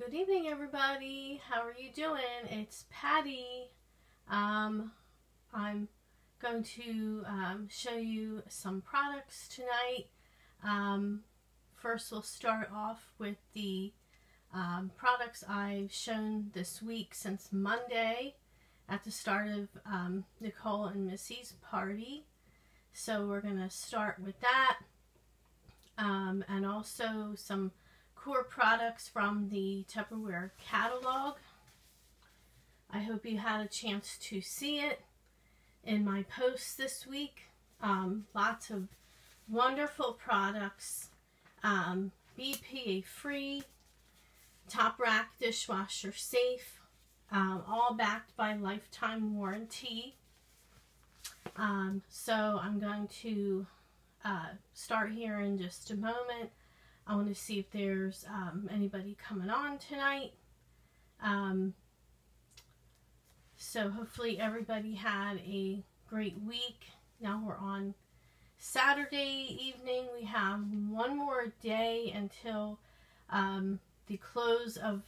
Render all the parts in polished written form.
Good evening, everybody. How are you doing? It's Patty. I'm going to show you some products tonight. First, we'll start off with the products I've shown this week since Monday at the start of Nicole and Missy's party. So we're going to start with that, and also some core products from the Tupperware catalog. I hope you had a chance to see it in my posts this week. Lots of wonderful products, BPA free, top rack dishwasher safe, all backed by lifetime warranty. So I'm going to start here in just a moment. I want to see if there's anybody coming on tonight. So hopefully everybody had a great week. Now we're on Saturday evening. We have one more day until the close of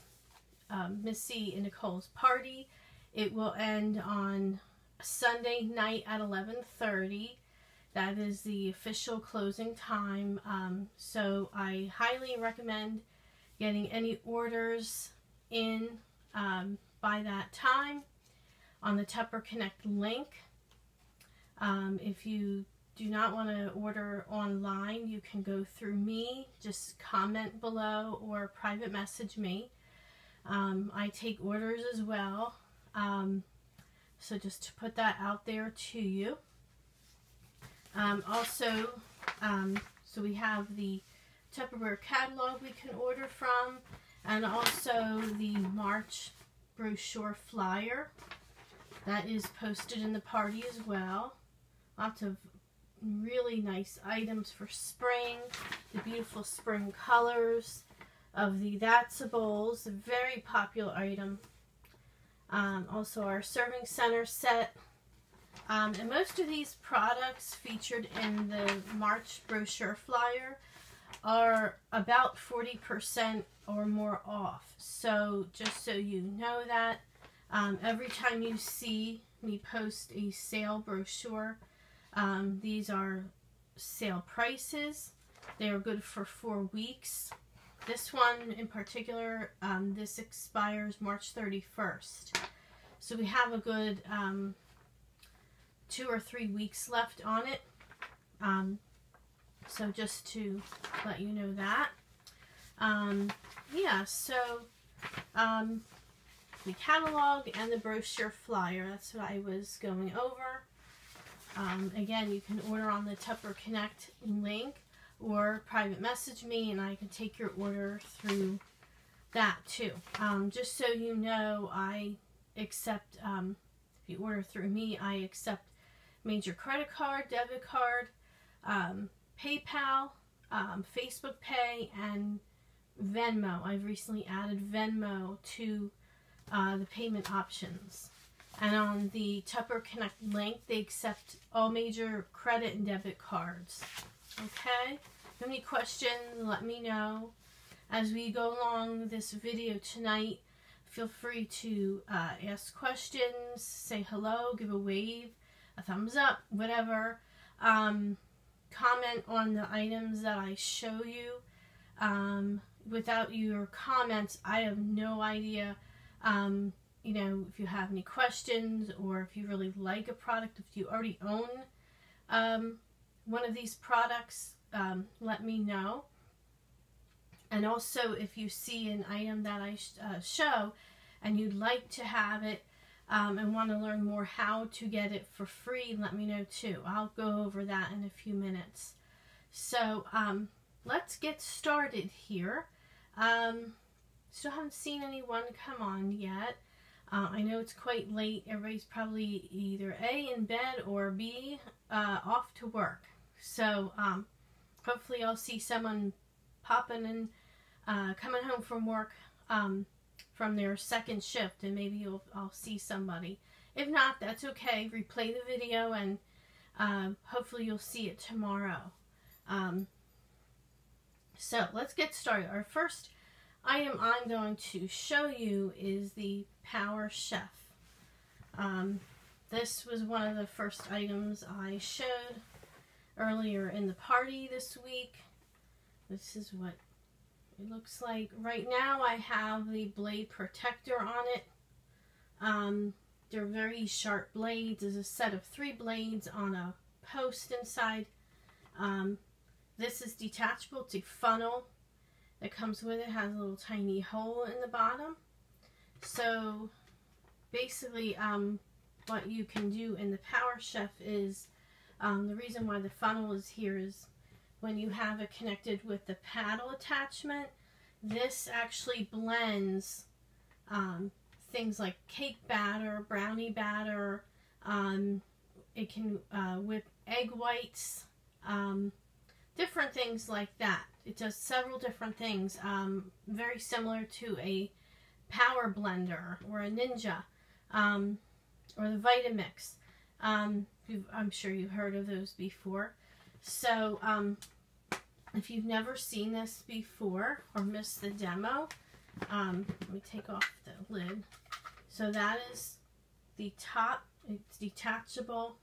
Missy and Nicole's party. It will end on Sunday night at 11:30. That is the official closing time. So I highly recommend getting any orders in by that time on the Tupper Connect link. If you do not want to order online, you can go through me. Just comment below or private message me. I take orders as well. So just to put that out there to you. So we have the Tupperware catalog we can order from, and also the March brochure flyer that is posted in the party as well. Lots of really nice items for spring, the beautiful spring colors of the That's-A Bowls, a very popular item. Also our serving center set. And most of these products featured in the March brochure flyer are about 40% or more off. So just so you know that, every time you see me post a sale brochure, these are sale prices. They are good for 4 weeks. This one in particular, this expires March 31st. So we have a good 2 or 3 weeks left on it. So just to let you know that. Yeah, so the catalog and the brochure flyer, that's what I was going over. Again, you can order on the Tupper Connect link or private message me and I can take your order through that too. Just so you know, I accept, if you order through me, I accept major credit card, debit card, PayPal, Facebook Pay, and Venmo. I've recently added Venmo to the payment options. And on the Tupper Connect link, they accept all major credit and debit cards. Okay? If you have any questions, let me know. As we go along this video tonight, feel free to ask questions, say hello, give a wave, a thumbs up, whatever. Comment on the items that I show you. Without your comments, I have no idea, you know, if you have any questions or if you really like a product. If you already own one of these products, let me know. And also, if you see an item that I show and you'd like to have it, and want to learn more how to get it for free, let me know too. I'll go over that in a few minutes. So let's get started here. Still haven't seen anyone come on yet. I know it's quite late. Everybody's probably either A, in bed, or B, off to work. So hopefully I'll see someone popping in, coming home from work, from their second shift, and maybe I'll see somebody. If not, that's okay. Replay the video and hopefully you'll see it tomorrow. So let's get started. Our first item I'm going to show you is the Power Chef. This was one of the first items I showed earlier in the party this week. This is what it looks like. Right now I have the blade protector on it. They're very sharp blades. There's a set of 3 blades on a post inside. This is detachable. It's a funnel that comes with it. It has a little tiny hole in the bottom. So basically what you can do in the Power Chef is, the reason why the funnel is here is when you have it connected with the paddle attachment, this actually blends things like cake batter, brownie batter, it can whip egg whites, different things like that. It does several different things, very similar to a Power Blender or a Ninja, or the Vitamix. I'm sure you've heard of those before. So if you've never seen this before or missed the demo, let me take off the lid. So that is the top. It's detachable.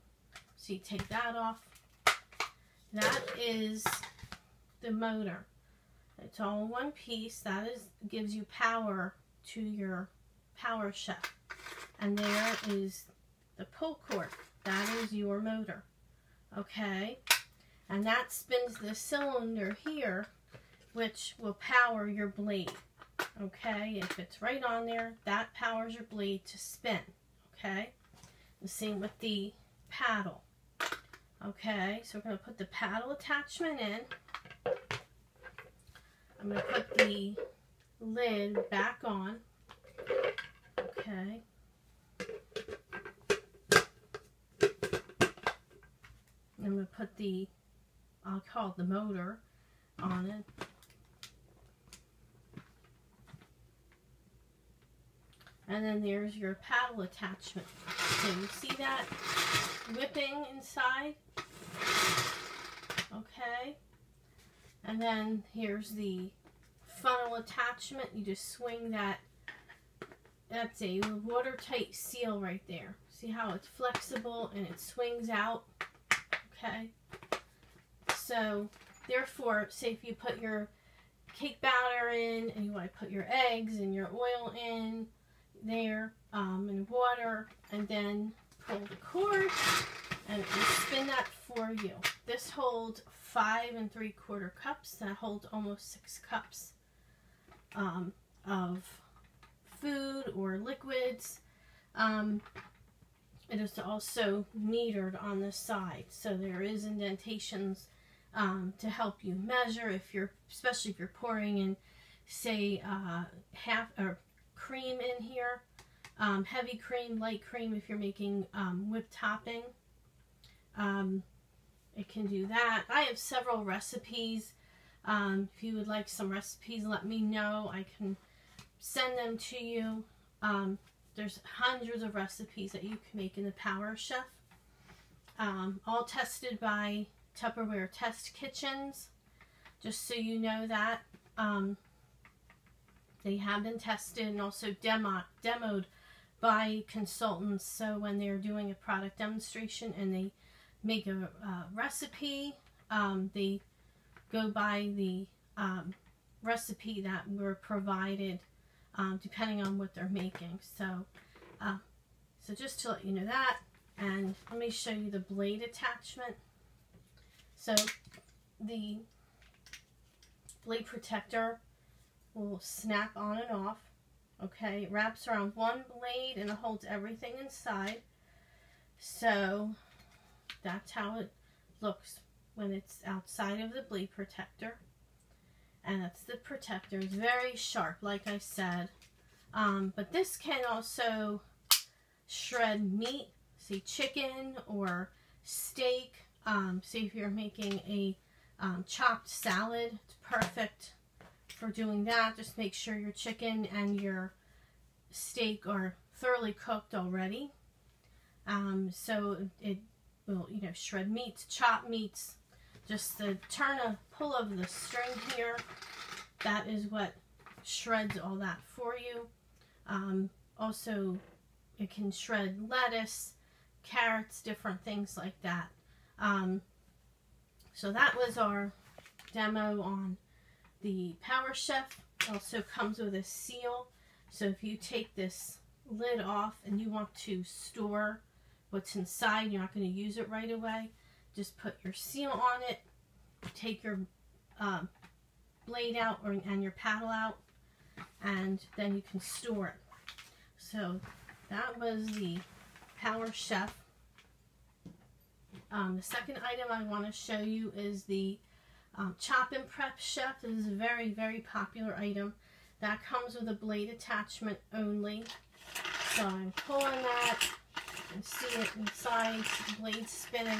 So you take that off. That is the motor. It's all in one piece. That gives you power to your Power Chef. And there is the pull cord. That is your motor. Okay? And that spins the cylinder here, which will power your blade. Okay? If it's right on there, that powers your blade to spin. Okay? The same with the paddle. Okay? So we're going to put the paddle attachment in. I'm going to put the lid back on. Okay. I'm going to put the, I'll call it the motor, on it. And then there's your paddle attachment. So you see that whipping inside? Okay. And then here's the funnel attachment. You just swing that. That's a watertight seal right there. See how it's flexible and it swings out? Okay. So, therefore, say if you put your cake batter in and you want to put your eggs and your oil in there, and water, and then pull the cord and it will spin that for you. This holds 5 3/4 cups. That holds almost 6 cups of food or liquids. It is also metered on the side, so there is indentations to help you measure if you're, especially if you're pouring in, say, half or cream in here, heavy cream, light cream if you're making whipped topping. It can do that. I have several recipes. If you would like some recipes, let me know. I can send them to you. There's hundreds of recipes that you can make in the Power Chef. All tested by Tupperware Test Kitchens. Just so you know that. They have been tested and also demoed by consultants. So when they're doing a product demonstration and they make a recipe, they go by the recipe that were provided, depending on what they're making. So, so just to let you know that, and let me show you the blade attachment. So the blade protector will snap on and off. Okay, it wraps around one blade and it holds everything inside. So that's how it looks when it's outside of the blade protector. And that's the protector. It's very sharp, like I said. But this can also shred meat, say chicken or steak. Say if you're making a chopped salad, it's perfect for doing that. Just make sure your chicken and your steak are thoroughly cooked already. So it will, you know, shred meats, chop meats. Just the pull of the string here, that is what shreds all that for you. Also, it can shred lettuce, carrots, different things like that. So that was our demo on the Power Chef. It also comes with a seal. So if you take this lid off and you want to store what's inside, you're not going to use it right away, just put your seal on it, take your blade out and your paddle out, and then you can store it. So that was the Power Chef. The second item I want to show you is the Chop and Prep Chef. This is a very, very popular item. That comes with a blade attachment only. So I'm pulling that. You can see it inside, the blade spinning.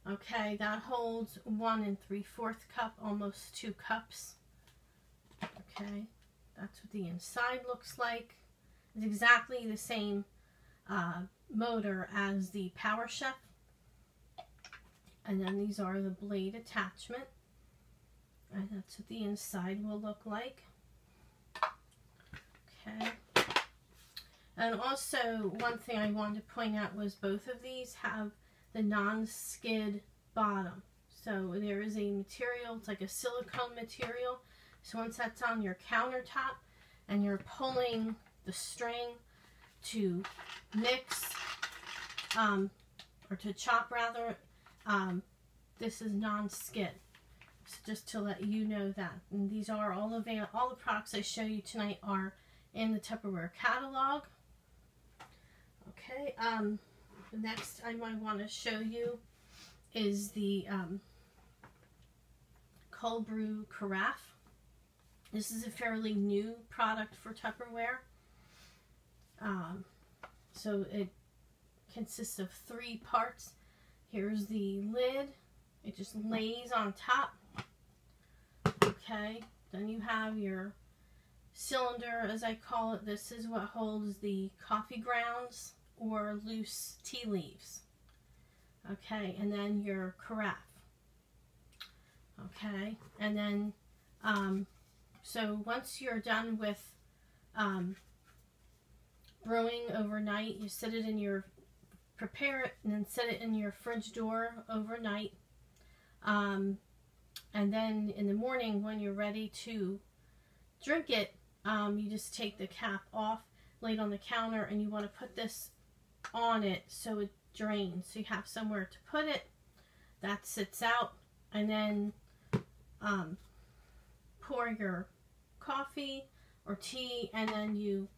Okay, that holds 1 3/4 cup, almost 2 cups. Okay, that's what the inside looks like. It's exactly the same motor as the Power Chef. And then these are the blade attachment. And that's what the inside will look like. Okay. And also, one thing I wanted to point out was both of these have the non-skid bottom. So there is a material, it's like a silicone material. So once that's on your countertop and you're pulling the string to mix, or to chop rather, this is non-skid. So just to let you know that. And these are all available. All the products I show you tonight are in the Tupperware catalog. Okay, the next item I want to show you is the cold brew carafe. This is a fairly new product for Tupperware. So it consists of 3 parts. Here's the lid. It just lays on top. Okay, then you have your cylinder, as I call it. This is what holds the coffee grounds or loose tea leaves. Okay, and then your carafe. Okay, and then so once you're done with brewing overnight, you set it in your, prepare it and then set it in your fridge door overnight. And then in the morning when you're ready to drink it, you just take the cap off, lay it on the counter, and you want to put this on it so it drains. So you have somewhere to put it. That sits out, and then pour your coffee or tea, and then you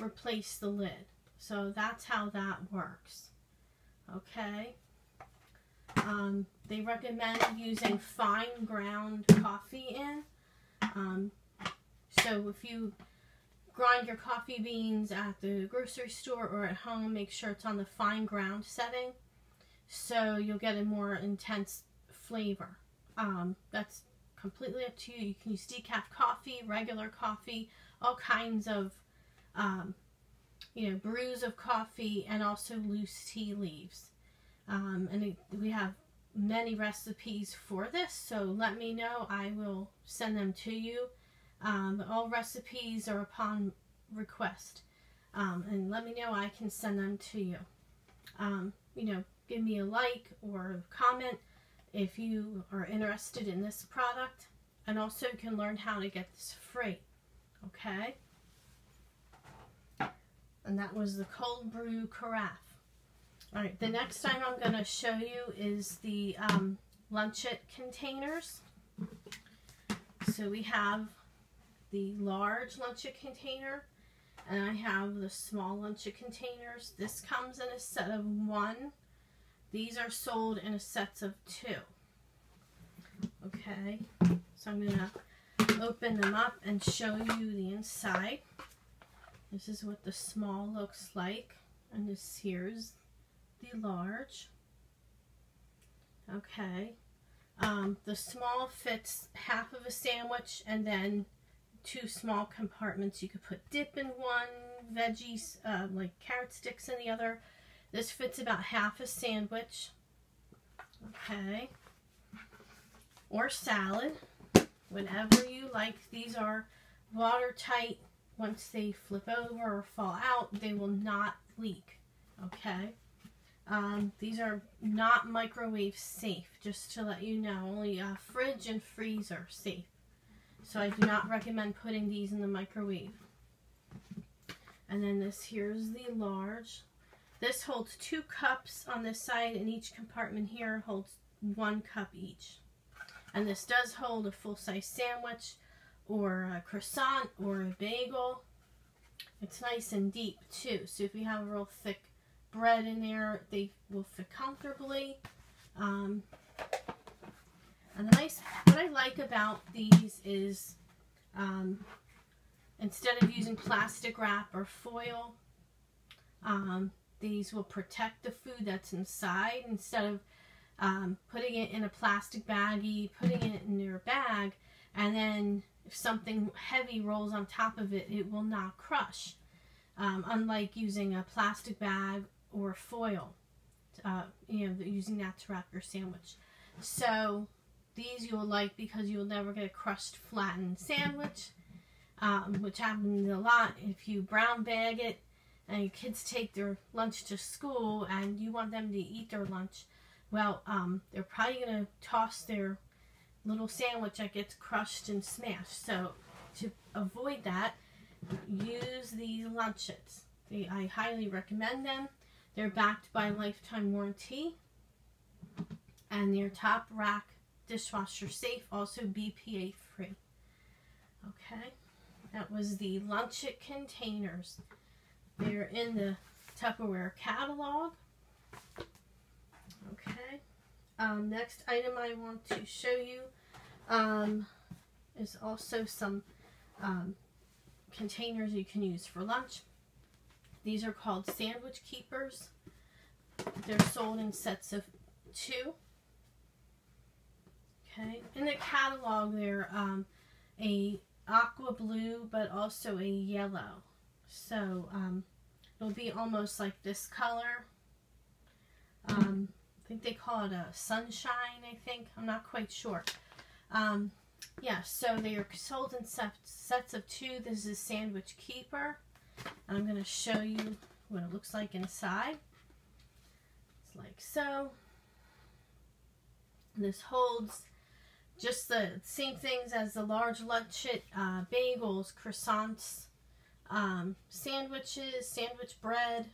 replace the lid. So that's how that works. Okay. They recommend using fine ground coffee in. So if you grind your coffee beans at the grocery store or at home, make sure it's on the fine ground setting, so you'll get a more intense flavor. That's completely up to you. You can use decaf coffee, regular coffee, all kinds of brews of coffee, and also loose tea leaves. We have many recipes for this, so let me know. I will send them to you. All recipes are upon request, and let me know. I can send them to you. Give me a like or comment if you are interested in this product, and also you can learn how to get this free. Okay, and that was the cold brew carafe. All right, the next time I'm going to show you is the Lunch-It containers. So we have the large Lunch-It container, and I have the small Lunch-It containers. This comes in a set of 1. These are sold in a set of 2. Okay, so I'm going to open them up and show you the inside. This is what the small looks like, and this here's the large. Okay, the small fits half of a sandwich, and then 2 small compartments. You could put dip in one, veggies like carrot sticks in the other. This fits about half a sandwich. Okay, or salad, whatever you like. These are watertight. Once they flip over or fall out, they will not leak. Okay. These are not microwave safe, just to let you know. Only fridge and freezer safe. So I do not recommend putting these in the microwave. And then this here's the large. This holds 2 cups on this side, and each compartment here holds 1 cup each. And this does hold a full-size sandwich or a croissant or a bagel. It's nice and deep too, so if you have a real thick bread in there, they will fit comfortably. And what I like about these is instead of using plastic wrap or foil, these will protect the food that's inside instead of putting it in a plastic baggie, putting it in your bag, and then if something heavy rolls on top of it, it will not crush. Unlike using a plastic bag or foil, using that to wrap your sandwich. So these you'll like because you'll never get a crushed, flattened sandwich, which happens a lot if you brown bag it and your kids take their lunch to school and you want them to eat their lunch. Well, they're probably going to toss their little sandwich that gets crushed and smashed. So to avoid that, use these Lunchits. I highly recommend them. They're backed by a lifetime warranty, and they're top rack dishwasher safe, also BPA free. Okay, that was the Lunchit containers. They're in the Tupperware catalog. Okay, next item I want to show you is also some containers you can use for lunch. These are called sandwich keepers. They're sold in sets of 2. Okay, in the catalog they're a aqua blue but also a yellow. So it'll be almost like this color. I think they call it a sunshine, I think. I'm not quite sure. Yeah, so they are sold in sets of 2. This is Sandwich Keeper. And I'm going to show you what it looks like inside. It's like so. This holds just the same things as the large Lunchit, bagels, croissants, sandwiches, sandwich bread.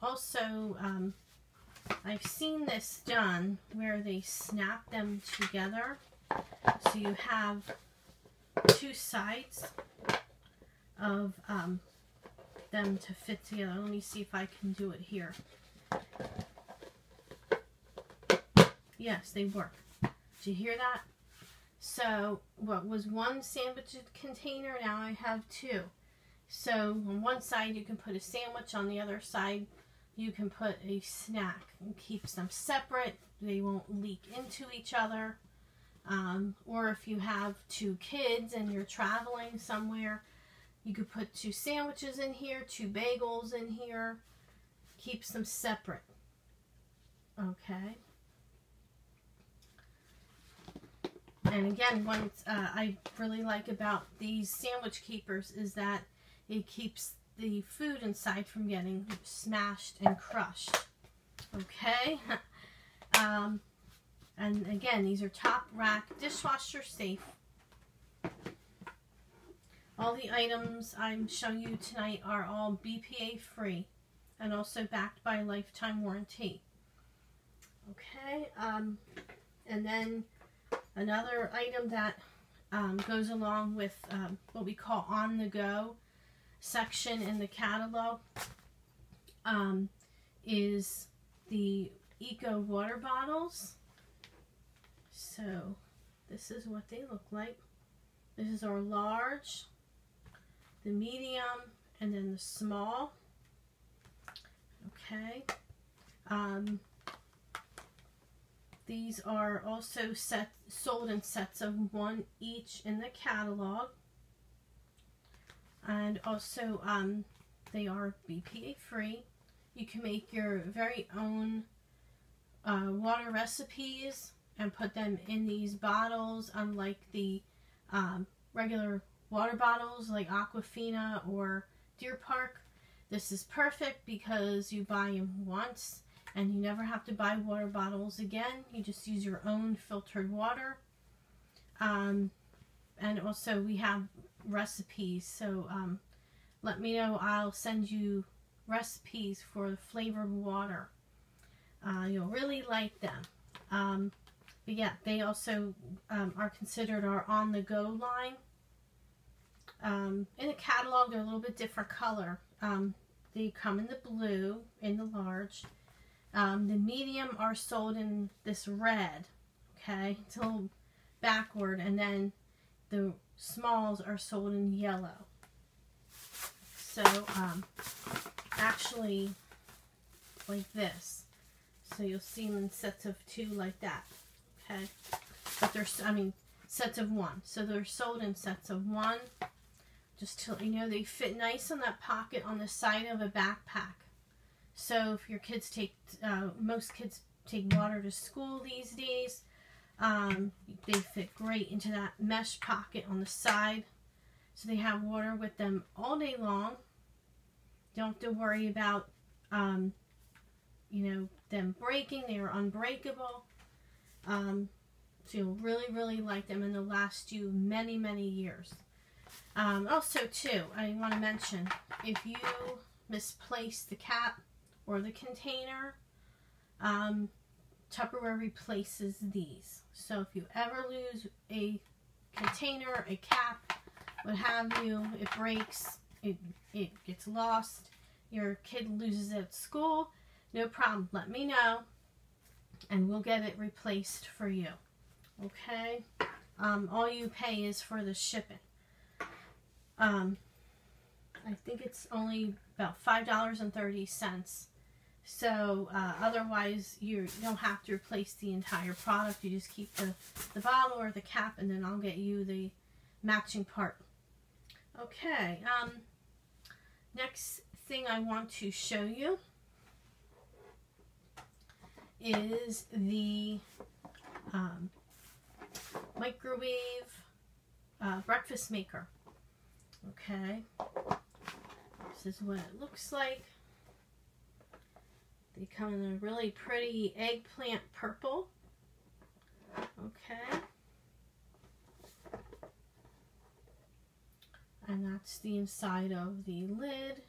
Also, I've seen this done where they snap them together. So you have 2 sides of them to fit together. Let me see if I can do it here. Yes, they work. Did you hear that? So what was 1 sandwich container, now I have 2. So on one side you can put a sandwich, on the other side you can put a snack. It keeps them separate. They won't leak into each other. Or if you have 2 kids and you're traveling somewhere, you could put 2 sandwiches in here, 2 bagels in here. Keeps them separate. Okay. And again, what I really like about these sandwich keepers is that it keeps the food inside from getting smashed and crushed. Okay. And again, these are top rack dishwasher safe. All the items I'm showing you tonight are all BPA free and also backed by a lifetime warranty. Okay, and then another item that goes along with what we call on the go section in the catalog is the Eco water bottles. So this is what they look like. This is our large, the medium, and then the small. Okay. These are also sold in sets of 1 each in the catalog. And also they are BPA free. You can make your very own water recipes and put them in these bottles, unlike the regular water bottles like Aquafina or Deer Park, this is perfect because you buy them once and you never have to buy water bottles again. You just use your own filtered water. And also we have recipes, so let me know. I'll send you recipes for the flavored water. You'll really like them. But yeah, they also are considered our on-the-go line. In the catalog, they're a little bit different color. They come in the blue, in the large. The medium are sold in this red, okay? It's a little backward, and then the smalls are sold in yellow. So, actually, like this. So you'll see them in sets of 2 like that, okay? But they're, sets of 1. So they're sold in sets of 1. Just to, they fit nice on that pocket on the side of a backpack. So if your kids most kids take water to school these days, they fit great into that mesh pocket on the side. So they have water with them all day long. Don't have to worry about, them breaking. They are unbreakable. So you'll really, really like them, and they'll last you many, many years. Also, too, I want to mention, if you misplace the cap or the container, Tupperware replaces these. So if you ever lose a container, a cap, what have you, it breaks, it gets lost, your kid loses it at school, no problem. Let me know, and we'll get it replaced for you. Okay? All you pay is for the shipping. I think it's only about $5.30. So, otherwise, you don't have to replace the entire product. You just keep the bottle or the cap, and then I'll get you the matching part. Okay, next thing I want to show you is the microwave breakfast maker. Okay, this is what it looks like. They come in a really pretty eggplant purple. Okay. And that's the inside of the lid.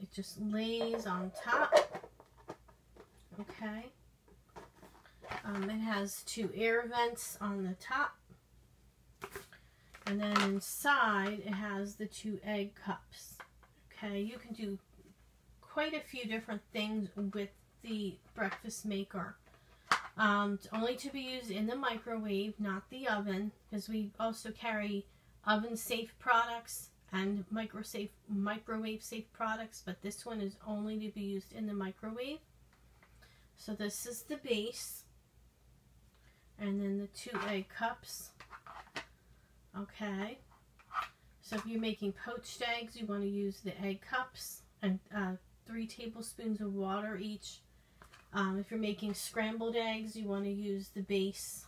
It just lays on top. Okay. It has 2 air vents on the top. And then inside it has the 2 egg cups. Okay, you can do quite a few different things with the breakfast maker. It's only to be used in the microwave, not the oven, because we also carry oven safe products and microwave safe products, but this one is only to be used in the microwave. So this is the base, and then the 2 egg cups. Okay, so if you're making poached eggs, you want to use the egg cups, and 3 tablespoons of water each. If you're making scrambled eggs, you want to use the base.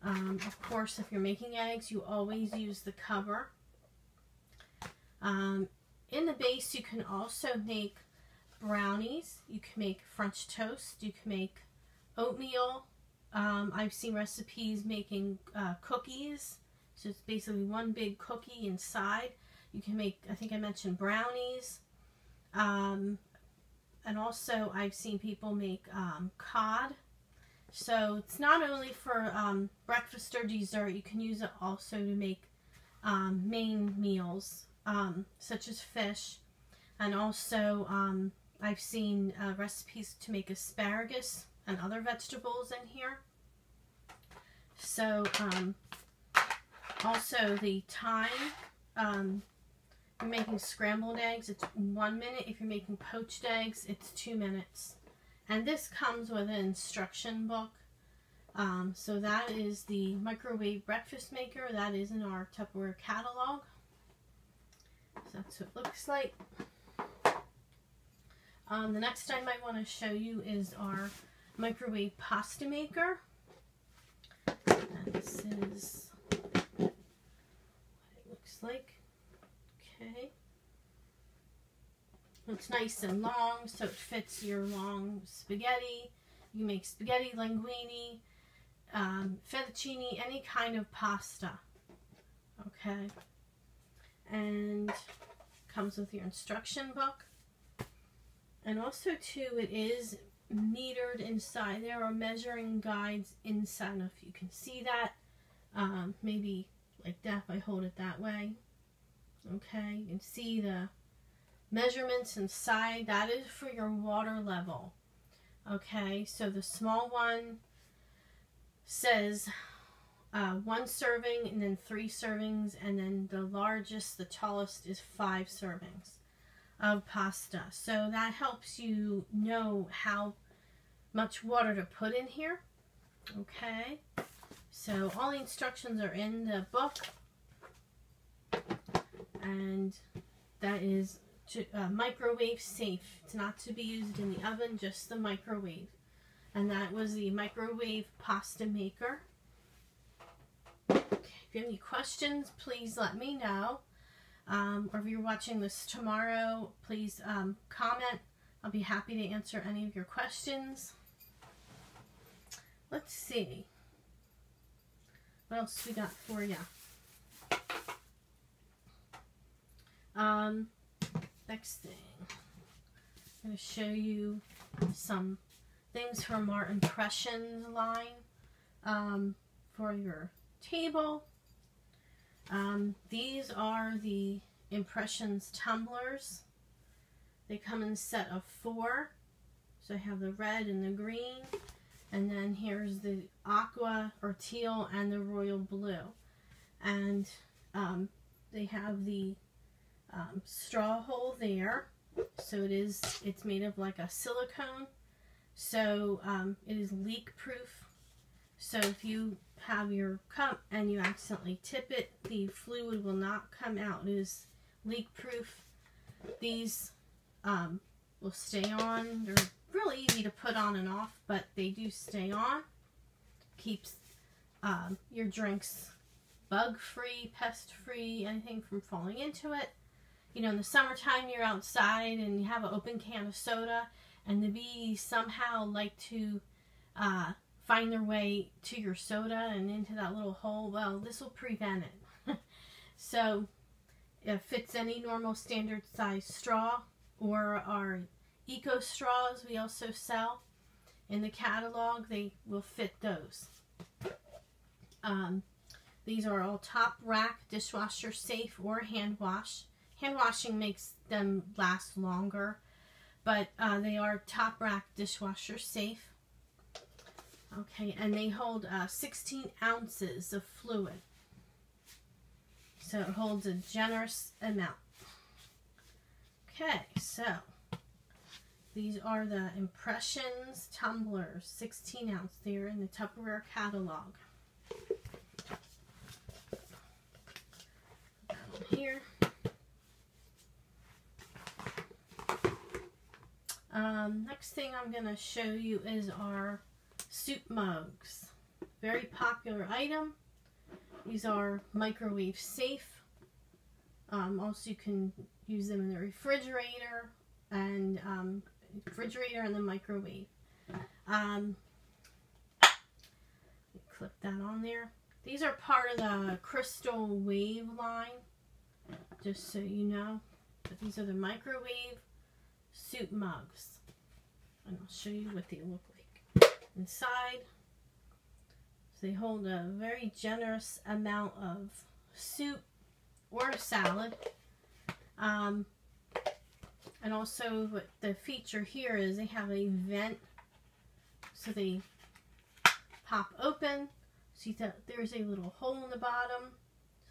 Of course, if you're making eggs, you always use the cover. In the base, you can also make brownies. You can make French toast. You can make oatmeal. I've seen recipes making cookies. So it's basically one big cookie inside. You can make, I think I mentioned brownies. And also I've seen people make cod. So it's not only for breakfast or dessert. You can use it also to make main meals, such as fish. And also I've seen recipes to make asparagus and other vegetables in here. So also the time, if you're making scrambled eggs, it's 1 minute. If you're making poached eggs, it's 2 minutes. And this comes with an instruction book. So that is the microwave breakfast maker. That is in our Tupperware catalog. So that's what it looks like. The next item I want to show you is our microwave pasta maker. And this is what Okay. It's nice and long, so it fits your long spaghetti. You make spaghetti, linguine, fettuccine, any kind of pasta. Okay. And comes with your instruction book. And also, too, it is metered inside. There are measuring guides inside. I don't know if you can see that. Maybe like that if I hold it that way. Okay, you can see the measurements inside. That is for your water level. Okay, so the small one says 1 serving and then 3 servings, and then the largest, the tallest, is 5 servings of pasta. So that helps you know how much water to put in here. Okay, so all the instructions are in the book, and that is microwave safe. It's not to be used in the oven, just the microwave. And that was the microwave pasta maker. Okay, if you have any questions, please let me know. Or if you're watching this tomorrow, please comment. I'll be happy to answer any of your questions. Let's see. What else we got for you? Next thing, I'm going to show you some things from our Impressions line for your table. These are the Impressions tumblers. They come in a set of 4. So I have the red and the green, and then here's the aqua or teal and the royal blue. And they have the straw hole there, so it's made of like a silicone, so it is leak proof. So if you have your cup and you accidentally tip it, the fluid will not come out. It is leak proof. These will stay on. They're really easy to put on and off, but they do stay on. Keeps your drinks bug free, pest free, anything from falling into it. You know, in the summertime, you're outside and you have an open can of soda, and the bees somehow like to find their way to your soda and into that little hole. Well, this will prevent it. So it fits any normal standard size straw, or our eco straws we also sell in the catalog. They will fit those. These are all top rack, dishwasher safe, or hand wash. Hand washing makes them last longer, but they are top rack dishwasher safe. Okay, and they hold 16 ounces of fluid. So it holds a generous amount. Okay, so these are the Impressions tumblers, 16 ounce. They're in the Tupperware catalog. Here. Next thing I'm going to show you is our soup mugs. Very popular item. These are microwave safe. Also, you can use them in the refrigerator and the microwave. Clip that on there. These are part of the Crystal Wave line, just so you know. But these are the microwave soup mugs. And I'll show you what they look like inside. So they hold a very generous amount of soup or salad. And also what the feature here is they have a vent. So they pop open. See that there's a little hole in the bottom,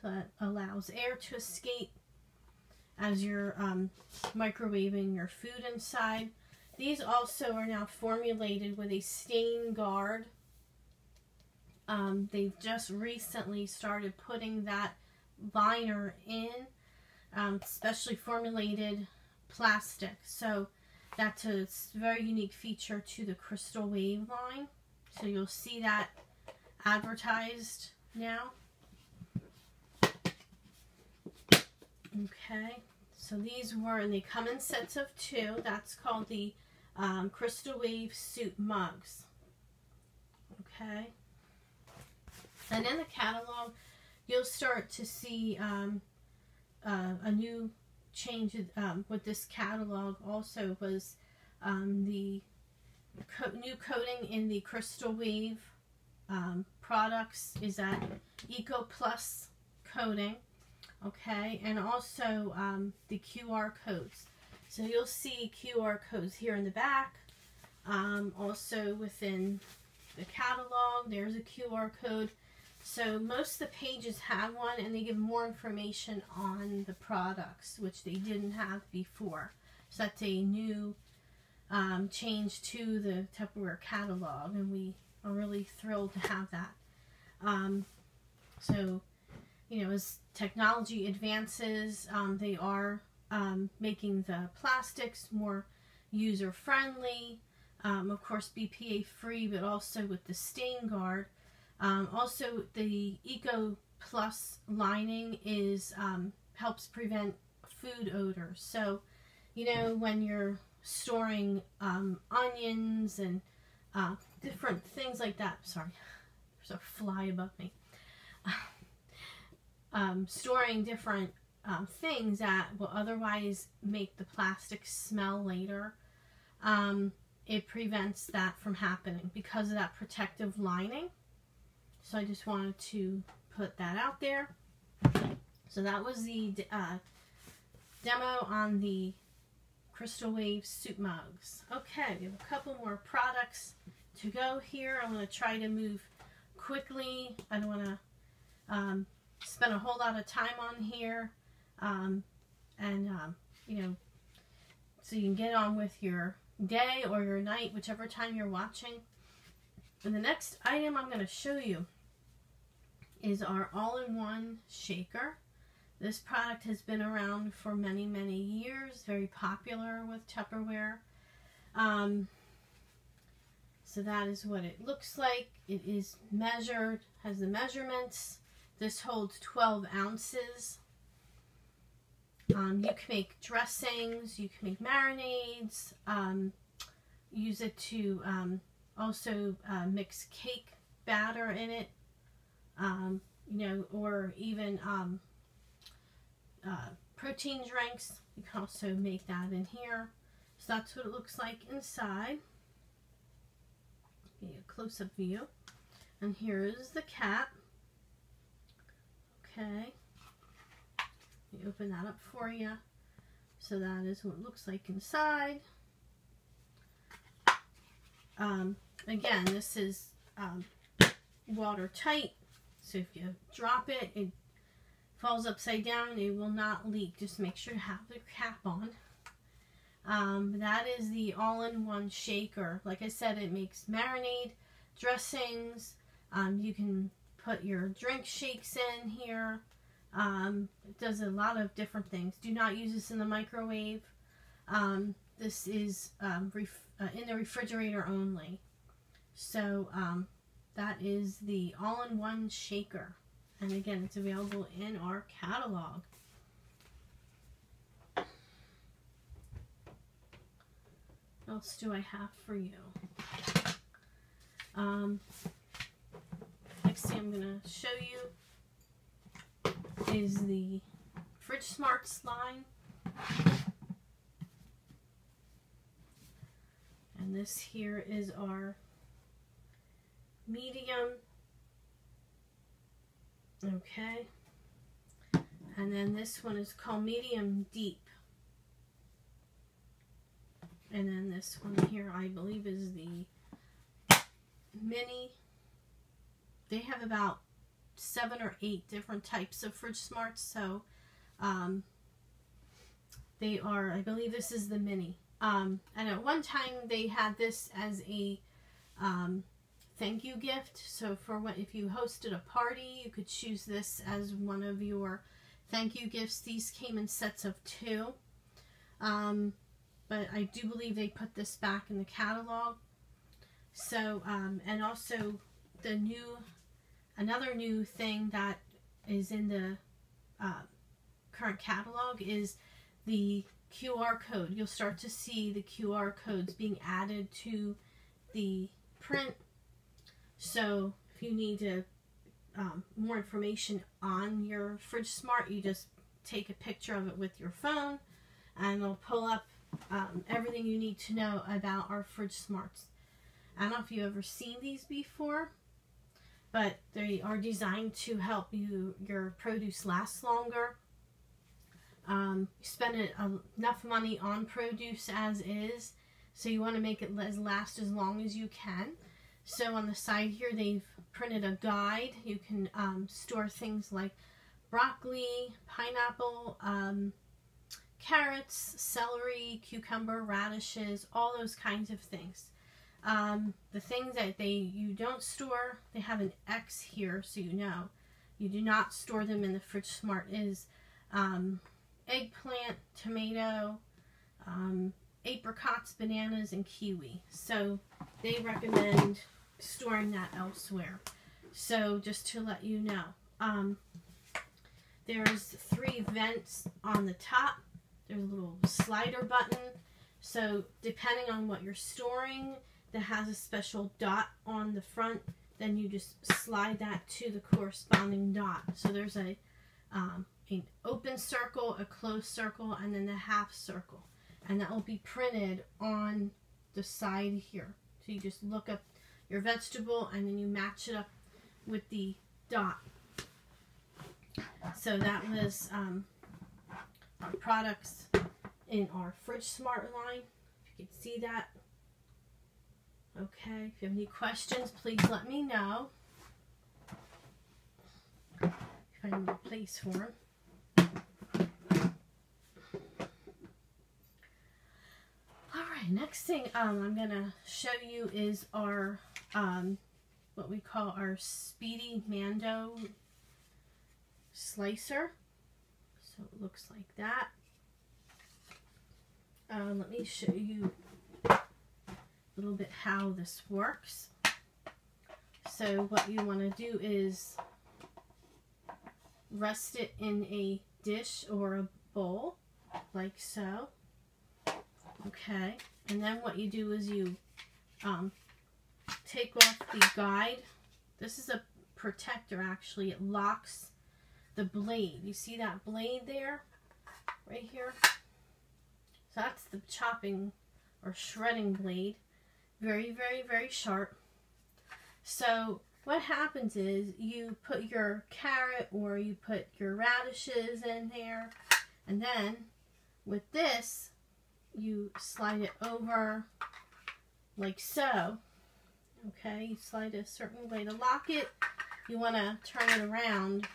so that allows air to escape as you're microwaving your food inside. These also are now formulated with a stain guard. They've just recently started putting that liner in, specially formulated plastic. So that's a very unique feature to the Crystal Wave line. So you'll see that advertised now. Okay, so these were, and they come in sets of 2. That's called the Crystal Wave Soup mugs. Okay, and in the catalog, you'll start to see a new change with this catalog. Also was the new coating in the Crystal Wave products is that Eco Plus coating. Okay, and also the QR codes. So you'll see QR codes here in the back. Also within the catalog, there's a QR code. So most of the pages have one, and they give more information on the products, which they didn't have before. So that's a new change to the Tupperware catalog, and we are really thrilled to have that. So, you know, as technology advances, they are making the plastics more user-friendly, of course BPA free, but also with the stain guard. Also, the Eco Plus lining is helps prevent food odors. So, you know, when you're storing onions and different things like that. Sorry, there's a fly above me. Storing different things that will otherwise make the plastic smell later. It prevents that from happening because of that protective lining. So I just wanted to put that out there. So that was the demo on the Crystal Wave soup mugs. Okay, we have a couple more products to go here. I'm going to try to move quickly. I don't want to spend a whole lot of time on here. You know, so you can get on with your day or your night, whichever time you're watching. And the next item I'm going to show you is our all-in-one shaker. This product has been around for many, many years, very popular with Tupperware. So that is what it looks like. It is measured, has the measurements. This holds 12 ounces. You can make dressings, you can make marinades, use it to also mix cake batter in it, you know, or even protein drinks. You can also make that in here. So that's what it looks like inside. Give you a close-up view. And here is the cap. Okay. Let me open that up for you. So that is what it looks like inside. Again, this is watertight, so if you drop it, it falls upside down, it will not leak. Just make sure to have the cap on. That is the all-in-one shaker. Like I said, it makes marinade, dressings. You can put your drink shakes in here. It does a lot of different things. Do not use this in the microwave. This is in the refrigerator only. So that is the all-in-one shaker. And again, it's available in our catalog. What else do I have for you? Next thing I'm going to show you is the Fridge Smarts line. And this here is our medium. Okay. And then this one is called medium deep. And then this one here, I believe, is the mini. They have about 7 or 8 different types of Fridge Smarts. So they are, I believe this is the mini. And at one time they had this as a thank you gift. So for if you hosted a party, you could choose this as one of your thank you gifts. These came in sets of 2. But I do believe they put this back in the catalog. So, and also another new thing that is in the current catalog is the QR code. You'll start to see the QR codes being added to the print. So if you need to more information on your Fridge Smart, you just take a picture of it with your phone and it'll pull up everything you need to know about our Fridge Smarts. I don't know if you've ever seen these before, but they are designed to help your produce last longer. You spend enough money on produce as is, so you want to make it last as long as you can. So on the side here, they've printed a guide. You can store things like broccoli, pineapple, carrots, celery, cucumber, radishes, all those kinds of things. The things that you don't store, they have an X here, so you know. You do not store them in the Fridge Smart is eggplant, tomato, apricots, bananas, and kiwi. So they recommend storing that elsewhere. So just to let you know, there's 3 vents on the top. There's a little slider button. So depending on what you're storing, that has a special dot on the front, then you just slide that to the corresponding dot. So there's an open circle, a closed circle, and then the half circle. And that will be printed on the side here. So you just look up your vegetable and then you match it up with the dot. So that was our products in our Fridge Smart line. If you can see that. Okay, if you have any questions, please let me know. If I need a place for them. Alright, next thing I'm going to show you is our, what we call our Speedy Mando slicer. So it looks like that. Let me show you a little bit how this works. So what you want to do is rest it in a dish or a bowl, like so. Okay, and then what you do is you take off the guide. This is a protector, actually. It locks the blade. You see that blade there? Right here? So that's the chopping or shredding blade. Very, very, very sharp. So what happens is you put your carrot or you put your radishes in there, and then with this you slide it over like so. Okay, you slide it a certain way. To lock it, you want to turn it around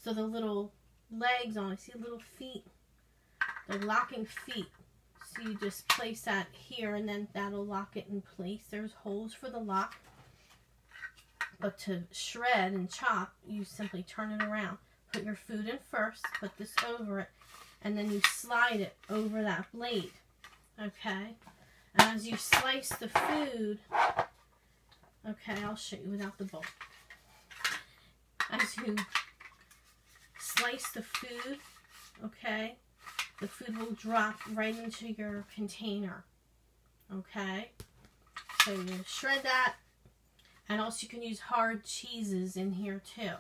so the little legs on it, see the little feet? They're locking feet. So you just place that here and then that'll lock it in place. There's holes for the lock. But to shred and chop, you simply turn it around. Put your food in first, put this over it, and then you slide it over that blade. Okay? And as you slice the food, okay, I'll show you without the bowl. As you slice the food, okay, the food will drop right into your container. Okay? So you shred that. And also you can use hard cheeses in here too.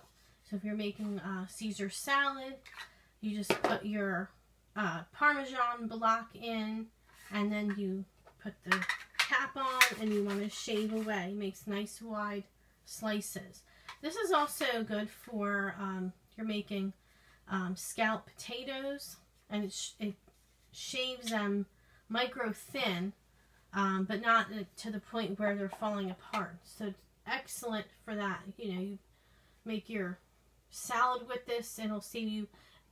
So if you're making Caesar salad, you just put your Parmesan block in, and then you put the cap on and you want to shave away. It makes nice wide slices. This is also good for you're making scalloped potatoes, and it shaves them micro thin, but not to the point where they're falling apart. So it's excellent for that. You know, you make your salad with this, and it'll save you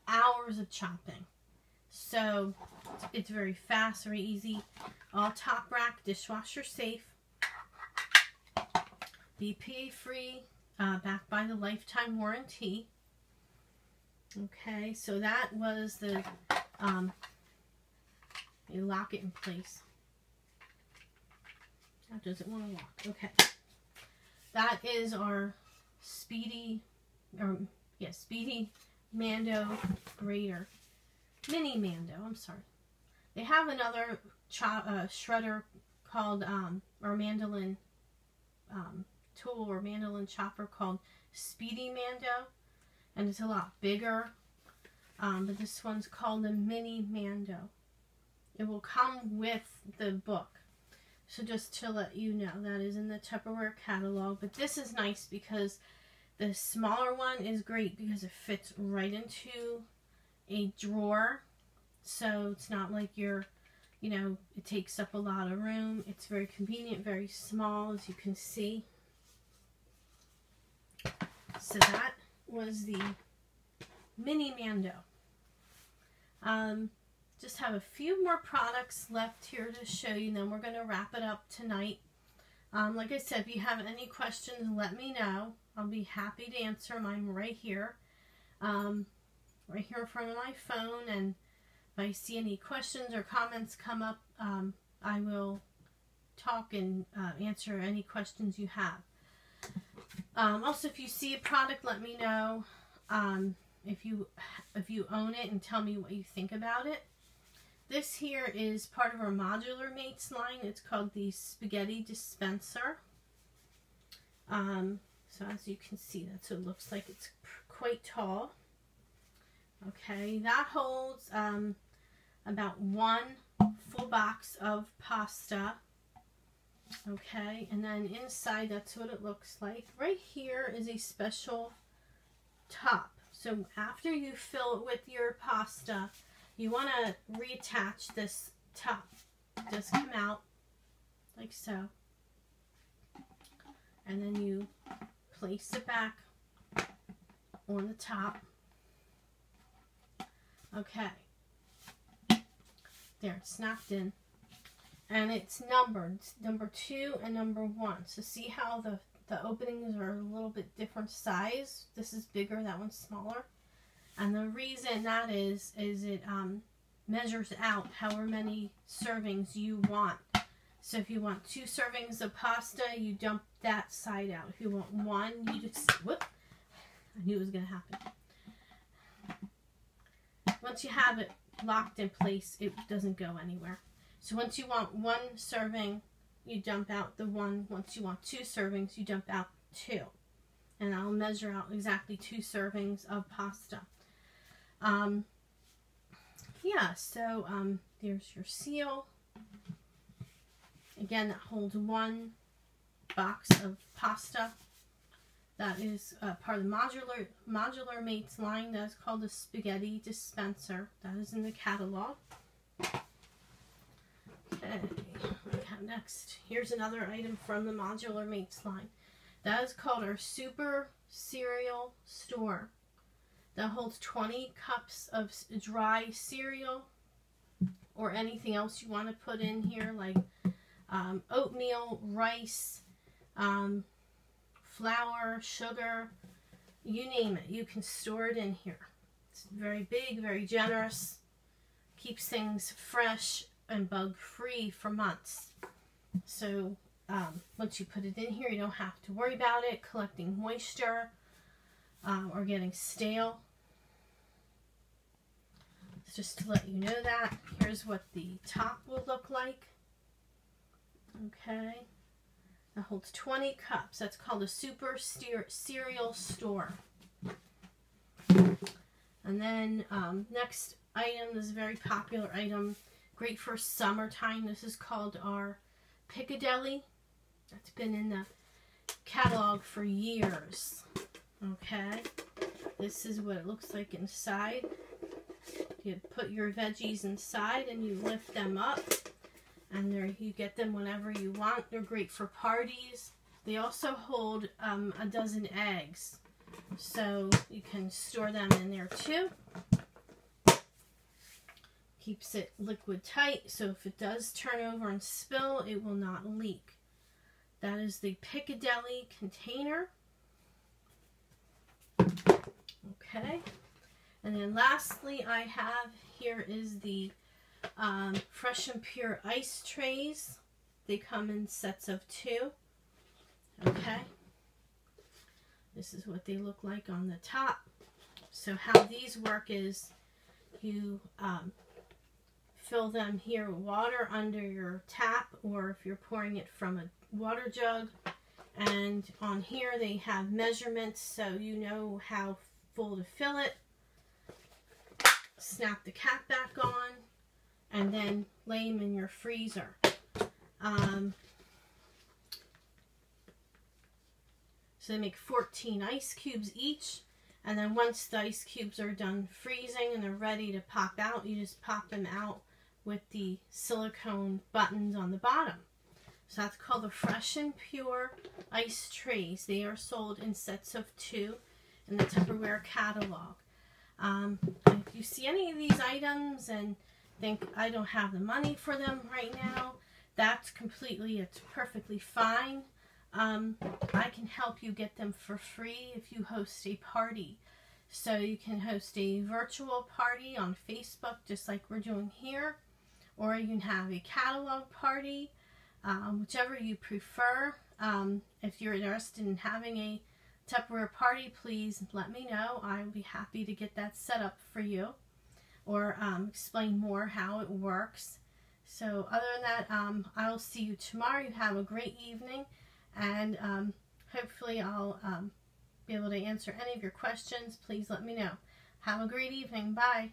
hours of chopping. So it's very fast, very easy. All top rack, dishwasher safe, BPA free, backed by the lifetime warranty. Okay, so that was the you lock it in place. Now does it want to lock? Okay. That is our Speedy Mando grater. Mini Mando, I'm sorry. They have another shredder called, or mandolin tool or mandolin chopper called Speedy Mando, and it's a lot bigger, but this one's called the Mini Mando. It will come with the book, so just to let you know, that is in the Tupperware catalog. But this is nice because the smaller one is great because it fits right into a drawer, so it's not like you're, you know, it takes up a lot of room. It's very convenient, very small, as you can see. So that was the Mini Mando. Just have a few more products left here to show you, and then we're going to wrap it up tonight. Like I said, if you have any questions, let me know. I'll be happy to answer them. I'm right here. Right here in front of my phone, and if I see any questions or comments come up, I will talk and answer any questions you have. Also, if you see a product, let me know if you own it and tell me what you think about it. This here is part of our Modular Mates line. It's called the Spaghetti Dispenser. So as you can see, that's what it looks like. It's quite tall. Okay, that holds about 1 full box of pasta. Okay, and then inside, that's what it looks like. Right here is a special top. So after you fill it with your pasta, you want to reattach this top. Just come out like so. And then you place it back on the top. Okay. There, it's snapped in. And it's numbered. It's number 2 and number 1. So see how the openings are a little bit different size? This is bigger, that one's smaller. And the reason that is it measures out however many servings you want. So if you want 2 servings of pasta, you dump that side out. If you want 1, you just, whoop, I knew it was going to happen. Once you have it locked in place, it doesn't go anywhere. So once you want 1 serving, you dump out the 1. Once you want 2 servings, you dump out 2. And I'll measure out exactly 2 servings of pasta. Yeah, so there's your seal. Again, that holds 1 box of pasta. That is part of the Modular Mates line. That is called the Spaghetti Dispenser. That is in the catalog. Okay, next, here's another item from the Modular Mates line. That is called our Super Cereal Store. That holds 20 cups of dry cereal or anything else you want to put in here, like oatmeal, rice, flour, sugar, you name it. You can store it in here. It's very big, very generous, keeps things fresh and bug-free for months. So once you put it in here, you don't have to worry about it collecting moisture or getting stale. Just to let you know that. Here's what the top will look like. Okay. That holds 20 cups. That's called a Super Cereal Store. And then next item, this is a very popular item. Great for summertime. This is called our Piccadilly. That's been in the catalog for years. Okay. This is what it looks like inside. You put your veggies inside and you lift them up. And there you get them whenever you want. They're great for parties. They also hold a dozen eggs. So you can store them in there too. Keeps it liquid tight, so if it does turn over and spill, it will not leak. That is the Piccadilly container. Okay. And then lastly, I have here is the Fresh and Pure ice trays. They come in sets of 2. Okay. This is what they look like on the top. So how these work is you fill them here with water under your tap, or if you're pouring it from a water jug. And on here they have measurements so you know how full to fill it. Snap the cap back on and then lay them in your freezer. So they make 14 ice cubes each, and then once the ice cubes are done freezing and they're ready to pop out, you just pop them out with the silicone buttons on the bottom. So that's called the Fresh and Pure Ice Trays. They are sold in sets of 2 in the Tupperware catalog. If you see any of these items and think I don't have the money for them right now, it's perfectly fine. I can help you get them for free if you host a party. So you can host a virtual party on Facebook just like we're doing here, or you can have a catalog party, whichever you prefer. If you're interested in having a Tupperware party, please let me know. I'll be happy to get that set up for you, or explain more how it works. So other than that, I'll see you tomorrow. You have a great evening, and hopefully I'll be able to answer any of your questions. Please let me know. Have a great evening. Bye.